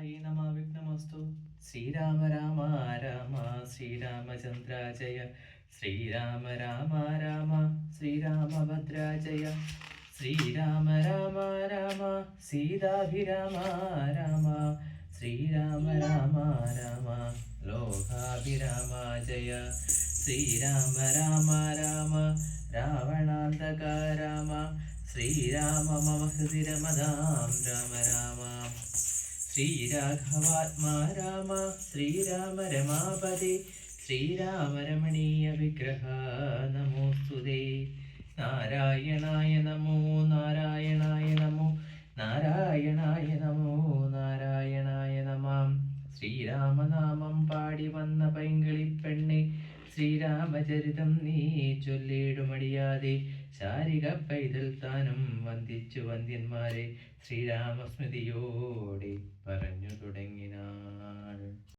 വിഘ്നഹായി നമ വിഘ്നമസ്തു. ശ്രീരാമ രാമ രാമ ശ്രീരാമചന്ദ്ര ജയ. ശ്രീരാമ രാമ രാമ ശ്രീരാമഭദ്ര ജയ. ശ്രീരാമ രാമ രാമ സീതാഭിരാമ രാമ. ശ്രീരാമ രാമ രാമ ലോകാഭിരാമ ജയ. ശ്രീരാമ രാമ രാമ രാവണാന്തക രാമ. ശ്രീരാമ മമ ഹൃദി രമതാം രാമ രാമ. ശ്രീരാഘവാത്മാ രാമ ശ്രീരാമ രമാപതി. ശ്രീരാമ രമണീയ വിഗ്രഹ നമോസ്തുതേ. നാരായണായ നമോ നാരായണായ നമോ നാരായണായ നമോ നാരായണായ നമാം. ശ്രീരാമനാമം പാടി വന്ന പൈങ്കിളിപ്പെണ്ണെ ശ്രീരാമചരിതം നീ ചൊല്ലിടുമടിയാതെ. ശാരിക പൈതൽ താനും വന്ദിച്ചു വന്ദ്യന്മാരെ ശ്രീരാമസ്മൃതിയോടെ പറഞ്ഞു.